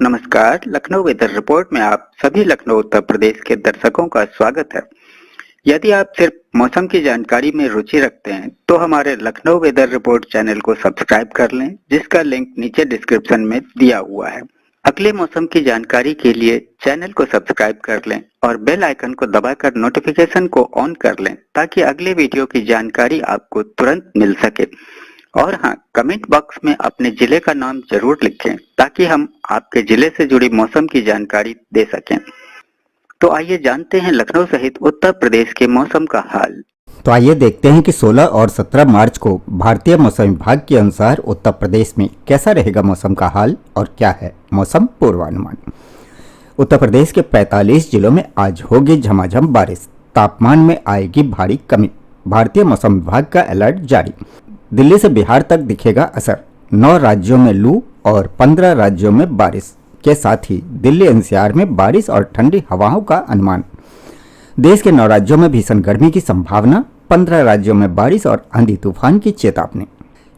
नमस्कार, Lucknow weather report में आप सभी लखनऊ उत्तर प्रदेश के दर्शकों का स्वागत है। यदि आप सिर्फ मौसम की जानकारी में रुचि रखते हैं तो हमारे लखनऊ वेदर रिपोर्ट चैनल को सब्सक्राइब कर लें, जिसका लिंक नीचे डिस्क्रिप्शन में दिया हुआ है। अगले मौसम की जानकारी के लिए चैनल को सब्सक्राइब कर लें और बेल आइकन को दबाकर नोटिफिकेशन को ऑन कर लें ताकि अगले वीडियो की जानकारी आपको तुरंत मिल सके। और हाँ, कमेंट बॉक्स में अपने जिले का नाम जरूर लिखें ताकि हम आपके जिले से जुड़ी मौसम की जानकारी दे सकें। तो आइए जानते हैं लखनऊ सहित उत्तर प्रदेश के मौसम का हाल। तो आइए देखते हैं कि 16 और 17 मार्च को भारतीय मौसम विभाग के अनुसार उत्तर प्रदेश में कैसा रहेगा मौसम का हाल और क्या है मौसम पूर्वानुमान। उत्तर प्रदेश के 45 जिलों में आज होगी झमाझम बारिश, तापमान में आएगी भारी कमी। भारतीय मौसम विभाग का अलर्ट जारी। दिल्ली से बिहार तक दिखेगा असर। 9 राज्यों में लू और 15 राज्यों में बारिश के साथ ही दिल्ली एनसीआर में बारिश और ठंडी हवाओं का अनुमान। देश के 9 राज्यों में भीषण गर्मी की संभावना, 15 राज्यों में बारिश और आंधी तूफान की चेतावनी।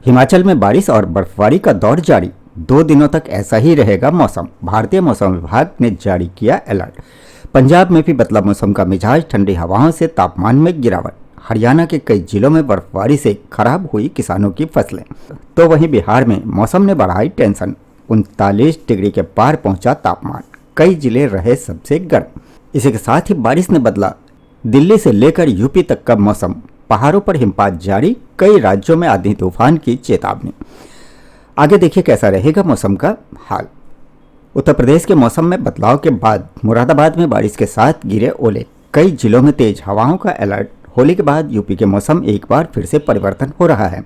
हिमाचल में बारिश और बर्फबारी का दौर जारी। 2 दिनों तक ऐसा ही रहेगा मौसम, भारतीय मौसम विभाग ने जारी किया अलर्ट। पंजाब में भी बदला मौसम का मिजाज, ठंडी हवाओं से तापमान में गिरावट। हरियाणा के कई जिलों में बर्फबारी से खराब हुई किसानों की फसलें। तो वहीं बिहार में मौसम ने बढ़ाई टेंशन, 39 डिग्री के पार पहुंचा तापमान, कई जिले रहे सबसे गर्म। इसी के साथ ही बारिश ने बदला दिल्ली से लेकर यूपी तक का मौसम, पहाड़ों पर हिमपात जारी, कई राज्यों में आंधी तूफान की चेतावनी। आगे देखिए कैसा रहेगा मौसम का हाल। उत्तर प्रदेश के मौसम में बदलाव के बाद मुरादाबाद में बारिश के साथ गिरे ओले, कई जिलों में तेज हवाओं का अलर्ट। होली के बाद यूपी के मौसम एक बार फिर से परिवर्तन हो रहा है।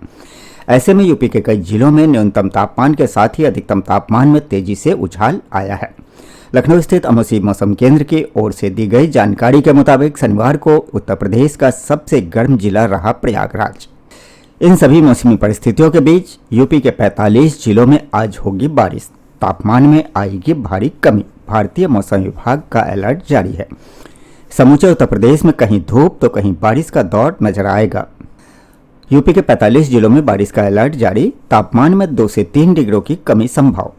ऐसे में यूपी के कई जिलों में न्यूनतम तापमान के साथ ही अधिकतम तापमान में तेजी से उछाल आया है। लखनऊ स्थित अमौसी मौसम केंद्र की ओर से दी गई जानकारी के मुताबिक शनिवार को उत्तर प्रदेश का सबसे गर्म जिला रहा प्रयागराज। इन सभी मौसमी परिस्थितियों के बीच यूपी के 45 जिलों में आज होगी बारिश, तापमान में आएगी भारी कमी। भारतीय मौसम विभाग का अलर्ट जारी है। समूचे उत्तर प्रदेश में कहीं धूप तो कहीं बारिश का दौर नजर आएगा। यूपी के 45 जिलों में बारिश का अलर्ट जारी, तापमान में 2 से 3 डिग्री की कमी संभव।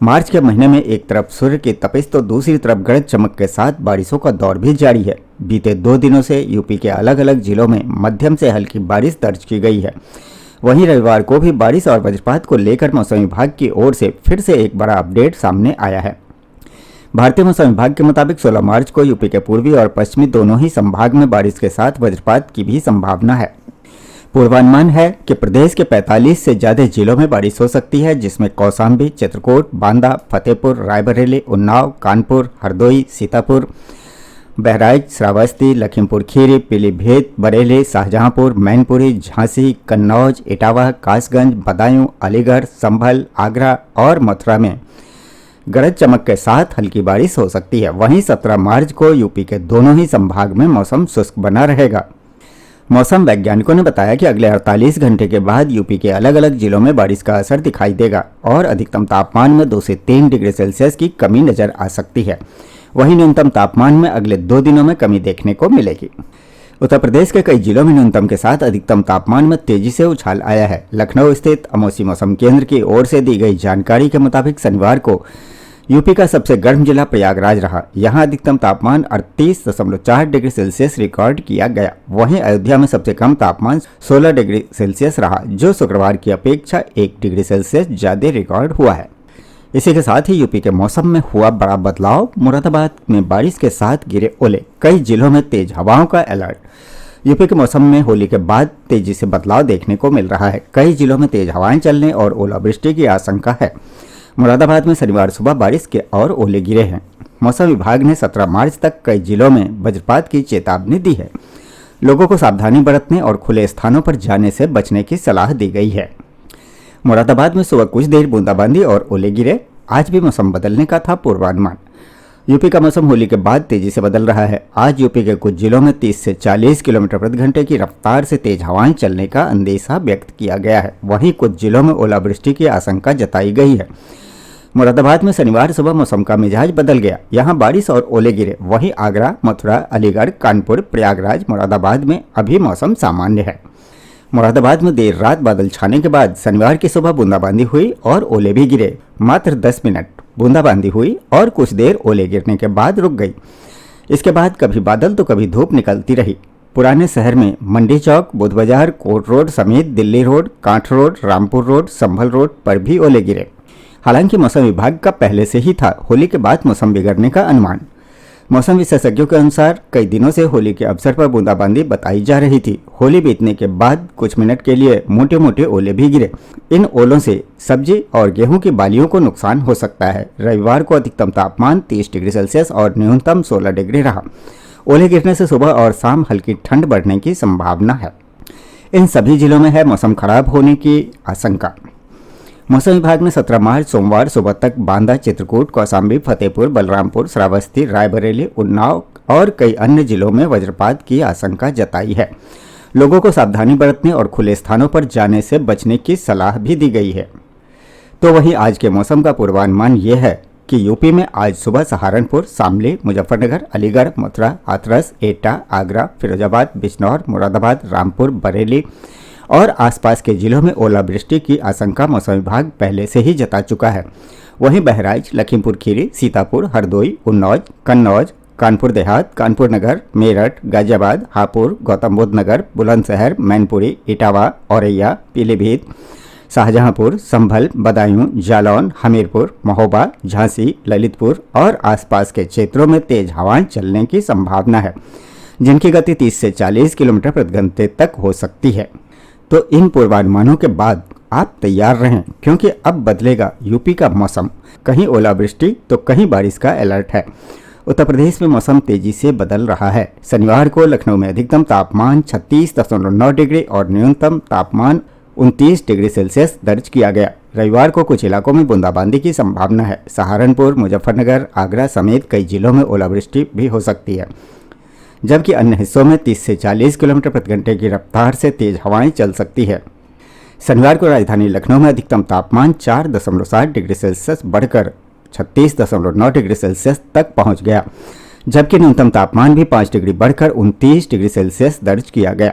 मार्च के महीने में एक तरफ सूर्य की तपिश तो दूसरी तरफ गरज चमक के साथ बारिशों का दौर भी जारी है। बीते 2 दिनों से यूपी के अलग अलग जिलों में मध्यम से हल्की बारिश दर्ज की गई है। वहीं रविवार को भी बारिश और वज्रपात को लेकर मौसम विभाग की ओर से फिर से एक बड़ा अपडेट सामने आया है। भारतीय मौसम विभाग के मुताबिक 16 मार्च को यूपी के पूर्वी और पश्चिमी दोनों ही संभाग में बारिश के साथ वज्रपात की भी संभावना है। पूर्वानुमान है कि प्रदेश के 45 से ज्यादा जिलों में बारिश हो सकती है, जिसमें कौशाम्बी, चित्रकूट, बांदा, फतेहपुर, रायबरेली, उन्नाव, कानपुर, हरदोई, सीतापुर, बहराइच, श्रावस्ती, लखीमपुर खीरी, पीलीभीत, बरेली, शाहजहांपुर, मैनपुरी, झांसी, कन्नौज, इटावा, कासगंज, बदायूं, अलीगढ़, संभल, आगरा और मथुरा में गरज चमक के साथ हल्की बारिश हो सकती है। वहीं 17 मार्च को यूपी के दोनों ही संभाग में मौसम शुष्क बना रहेगा। मौसम वैज्ञानिकों ने बताया कि अगले 48 घंटे के बाद यूपी के अलग अलग जिलों में बारिश का असर दिखाई देगा और अधिकतम तापमान में 2 से 3 डिग्री सेल्सियस की कमी नजर आ सकती है। वहीं न्यूनतम तापमान में अगले 2 दिनों में कमी देखने को मिलेगी। उत्तर प्रदेश के कई जिलों में न्यूनतम के साथ अधिकतम तापमान में तेजी से उछाल आया है। लखनऊ स्थित अमौसी मौसम केंद्र की ओर से दी गई जानकारी के मुताबिक शनिवार को यूपी का सबसे गर्म जिला प्रयागराज रहा। यहां अधिकतम तापमान 38.4 डिग्री सेल्सियस रिकॉर्ड किया गया। वहीं अयोध्या में सबसे कम तापमान 16 डिग्री सेल्सियस रहा, जो शुक्रवार की अपेक्षा 1 डिग्री सेल्सियस ज्यादा रिकॉर्ड हुआ है। इसी के साथ ही यूपी के मौसम में हुआ बड़ा बदलाव। मुरादाबाद में बारिश के साथ गिरे ओले, कई जिलों में तेज हवाओं का अलर्ट। यूपी के मौसम में होली के बाद तेजी से बदलाव देखने को मिल रहा है। कई जिलों में तेज हवाएं चलने और ओलावृष्टि की आशंका है। मुरादाबाद में शनिवार सुबह बारिश के और ओले गिरे हैं। मौसम विभाग ने 17 मार्च तक कई जिलों में वज्रपात की चेतावनी दी है। लोगों को सावधानी बरतने और खुले स्थानों पर जाने से बचने की सलाह दी गई है। मुरादाबाद में सुबह कुछ देर बूंदाबांदी और ओले गिरे। आज भी मौसम बदलने का था पूर्वानुमान। यूपी का मौसम होली के बाद तेजी से बदल रहा है। आज यूपी के कुछ जिलों में 30 से 40 किलोमीटर प्रति घंटे की रफ्तार से तेज हवाएं चलने का अंदेशा व्यक्त किया गया है। वहीं कुछ जिलों में ओलावृष्टि की आशंका जताई गई है। मुरादाबाद में शनिवार सुबह मौसम का मिजाज बदल गया। यहां बारिश और ओले गिरे। वहीं आगरा, मथुरा, अलीगढ़, कानपुर, प्रयागराज, मुरादाबाद में अभी मौसम सामान्य है। मुरादाबाद में देर रात बादल छाने के बाद शनिवार की सुबह बूंदाबांदी हुई और ओले भी गिरे। मात्र 10 मिनट बूंदाबांदी हुई और कुछ देर ओले गिरने के बाद रुक गई। इसके बाद कभी बादल तो कभी धूप निकलती रही। पुराने शहर में मंडी चौक, बुध बाजार, कोर्ट रोड समेत Delhi road, Kanth road, Rampur road, Sambhal road पर भी ओले गिरे। हालांकि मौसम विभाग का पहले से ही था होली के बाद मौसम बिगड़ने का अनुमान। मौसम विशेषज्ञों के अनुसार कई दिनों से होली के अवसर पर बूंदाबांदी बताई जा रही थी। होली बीतने के बाद कुछ मिनट के लिए मोटे मोटे ओले भी गिरे। इन ओलों से सब्जी और गेहूं की बालियों को नुकसान हो सकता है। रविवार को अधिकतम तापमान 30 डिग्री सेल्सियस और न्यूनतम 16 डिग्री रहा। ओले गिरने से सुबह और शाम हल्की ठंड बढ़ने की संभावना है। इन सभी जिलों में है मौसम खराब होने की आशंका। मौसम विभाग ने 17 मार्च सोमवार सुबह तक बांदा, चित्रकूट, कौशाम्बी, फतेहपुर, बलरामपुर, श्रावस्ती, रायबरेली, उन्नाव और कई अन्य जिलों में वज्रपात की आशंका जताई है। लोगों को सावधानी बरतने और खुले स्थानों पर जाने से बचने की सलाह भी दी गई है। तो वहीं आज के मौसम का पूर्वानुमान ये है कि यूपी में आज सुबह सहारनपुर, शामली, मुजफ्फरनगर, अलीगढ़, मथुरा, हाथरस, एटा, आगरा, फिरोजाबाद, बिजनौर, मुरादाबाद, रामपुर, बरेली और आसपास के जिलों में ओलावृष्टि की आशंका मौसम विभाग पहले से ही जता चुका है। वहीं बहराइच, लखीमपुर खीरी, सीतापुर, हरदोई, उन्नौज, कन्नौज, कानपुर देहात, कानपुर नगर, मेरठ, गाजियाबाद, हापुड़, गौतम बुद्ध नगर, बुलंदशहर, मैनपुरी, इटावा, औरैया, पीलीभीत, शाहजहांपुर, संभल, बदायूं, जालौन, हमीरपुर, महोबा, झांसी, ललितपुर और आसपास के क्षेत्रों में तेज हवाएं चलने की संभावना है, जिनकी गति 30 से 40 किलोमीटर प्रति घंटे तक हो सकती है। तो इन पूर्वानुमानों के बाद आप तैयार रहें, क्योंकि अब बदलेगा यूपी का मौसम। कहीं ओलावृष्टि तो कहीं बारिश का अलर्ट है। उत्तर प्रदेश में मौसम तेजी से बदल रहा है। शनिवार को लखनऊ में अधिकतम तापमान 36.9 डिग्री और न्यूनतम तापमान 29 डिग्री सेल्सियस दर्ज किया गया। रविवार को कुछ इलाकों में बूंदाबांदी की संभावना है। सहारनपुर, मुजफ्फरनगर, आगरा समेत कई जिलों में ओलावृष्टि भी हो सकती है, जबकि अन्य हिस्सों में 30 से 40 किलोमीटर प्रति घंटे की रफ्तार से तेज हवाएं चल सकती है। शनिवार को राजधानी लखनऊ में अधिकतम तापमान 4.7 डिग्री सेल्सियस बढ़कर 36.9 डिग्री सेल्सियस तक पहुंच गया, जबकि न्यूनतम तापमान भी 5 डिग्री बढ़कर 29 डिग्री सेल्सियस दर्ज किया गया।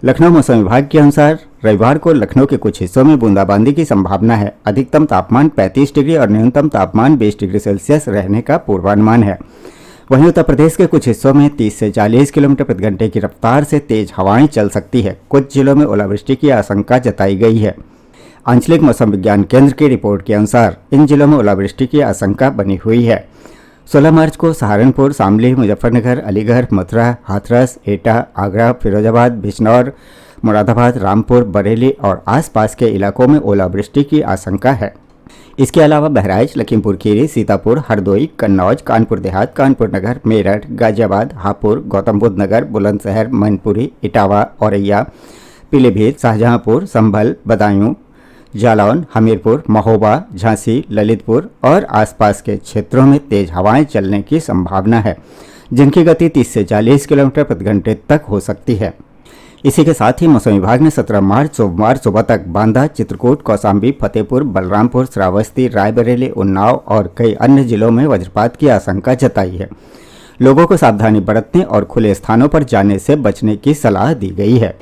लखनऊ मौसम विभाग के अनुसार रविवार को लखनऊ के कुछ हिस्सों में बूंदाबांदी की संभावना है। अधिकतम तापमान 35 डिग्री और न्यूनतम तापमान 20 डिग्री सेल्सियस रहने का पूर्वानुमान है। वहीं उत्तर प्रदेश के कुछ हिस्सों में 30 से 40 किलोमीटर प्रति घंटे की रफ्तार से तेज हवाएं चल सकती है। कुछ जिलों में ओलावृष्टि की आशंका जताई गई है। आंचलिक मौसम विज्ञान केंद्र की रिपोर्ट के अनुसार इन जिलों में ओलावृष्टि की आशंका बनी हुई है। 16 मार्च को सहारनपुर, शामली, मुजफ्फरनगर, अलीगढ़, मथुरा, हाथरस, एटा, आगरा, फिरोजाबाद, बिजनौर, मुरादाबाद, रामपुर, बरेली और आसपास के इलाकों में ओलावृष्टि की आशंका है। इसके अलावा बहराइच, लखीमपुर खीरी, सीतापुर, हरदोई, कन्नौज, कानपुर देहात, कानपुर नगर, मेरठ, गाजियाबाद, हापुड़, गौतम बुद्ध नगर, बुलंदशहर, मैनपुरी, इटावा, औरैया, पीलीभीत, शाहजहांपुर, संभल, बदायूं, जालौन, हमीरपुर, महोबा, झांसी, ललितपुर और आसपास के क्षेत्रों में तेज हवाएं चलने की संभावना है, जिनकी गति 30 से 40 किलोमीटर प्रति घंटे तक हो सकती है। इसी के साथ ही मौसम विभाग ने 17 मार्च सोमवार सुबह तक बांदा, चित्रकूट, कौशाम्बी, फतेहपुर, बलरामपुर, श्रावस्ती, रायबरेली, उन्नाव और कई अन्य जिलों में वज्रपात की आशंका जताई है। लोगों को सावधानी बरतने और खुले स्थानों पर जाने से बचने की सलाह दी गई है।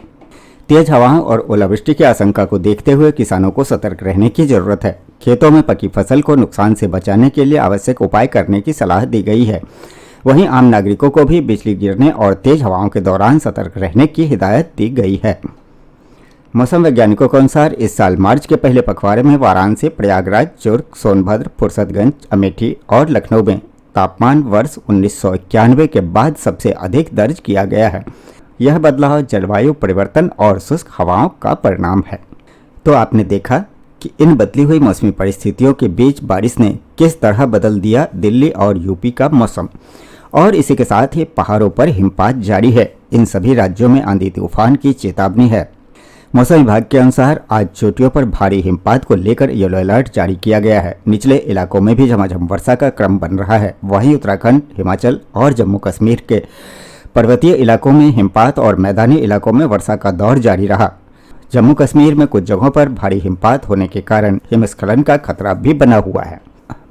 तेज हवाओं और ओलावृष्टि की आशंका को देखते हुए किसानों को सतर्क रहने की जरूरत है। खेतों में पकी फसल को नुकसान से बचाने के लिए आवश्यक उपाय करने की सलाह दी गई है। वहीं आम नागरिकों को भी बिजली गिरने और तेज हवाओं के दौरान सतर्क रहने की हिदायत दी गई है। मौसम वैज्ञानिकों के अनुसार इस साल मार्च के पहले पखवाड़े में वाराणसी, प्रयागराज, चुर्क, सोनभद्र, फुर्सतगंज, अमेठी और लखनऊ में तापमान वर्ष 1991 के बाद सबसे अधिक दर्ज किया गया है। यह बदलाव जलवायु परिवर्तन और शुष्क हवाओं का परिणाम है। तो आपने देखा कि इन बदली हुई मौसमी परिस्थितियों के बीच बारिश ने किस तरह बदल दिया दिल्ली और यूपी का मौसम। और इसी के साथ ही पहाड़ों पर हिमपात जारी है। इन सभी राज्यों में आंधी तूफान की चेतावनी है। मौसम विभाग के अनुसार आज चोटियों पर भारी हिमपात को लेकर येलो अलर्ट जारी किया गया है। निचले इलाकों में भी झमाझम वर्षा का क्रम बन रहा है। वहीं उत्तराखंड, हिमाचल और जम्मू कश्मीर के पर्वतीय इलाकों में हिमपात और मैदानी इलाकों में वर्षा का दौर जारी रहा। जम्मू कश्मीर में कुछ जगहों पर भारी हिमपात होने के कारण हिमस्खलन का खतरा भी बना हुआ है।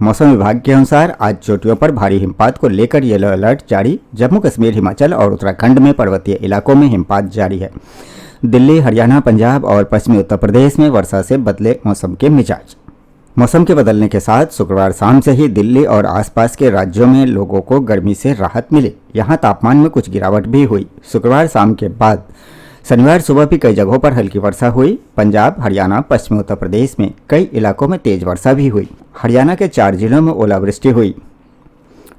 मौसम विभाग के अनुसार आज चोटियों पर भारी हिमपात को लेकर येलो अलर्ट जारी। जम्मू कश्मीर, हिमाचल और उत्तराखंड में पर्वतीय इलाकों में हिमपात जारी है। दिल्ली, हरियाणा, पंजाब और पश्चिमी उत्तर प्रदेश में वर्षा से बदले मौसम के मिजाज। मौसम के बदलने के साथ शुक्रवार शाम से ही दिल्ली और आसपास के राज्यों में लोगों को गर्मी से राहत मिली। यहां तापमान में कुछ गिरावट भी हुई। शुक्रवार शाम के बाद शनिवार सुबह भी कई जगहों पर हल्की वर्षा हुई। पंजाब, हरियाणा, पश्चिमी उत्तर प्रदेश में कई इलाकों में तेज वर्षा भी हुई। हरियाणा के 4 जिलों में ओलावृष्टि हुई।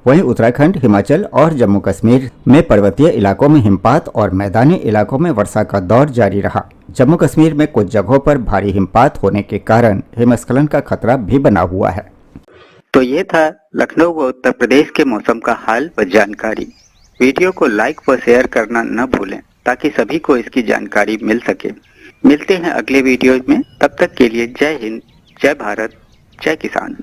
वहीं उत्तराखंड, हिमाचल और जम्मू कश्मीर में पर्वतीय इलाकों में हिमपात और मैदानी इलाकों में वर्षा का दौर जारी रहा। जम्मू कश्मीर में कुछ जगहों पर भारी हिमपात होने के कारण हिमस्खलन का खतरा भी बना हुआ है। तो ये था लखनऊ व उत्तर प्रदेश के मौसम का हाल व जानकारी। वीडियो को लाइक व शेयर करना न भूलें ताकि सभी को इसकी जानकारी मिल सके। मिलते हैं अगले वीडियो में, तब तक के लिए जय हिंद, जय भारत, जय किसान।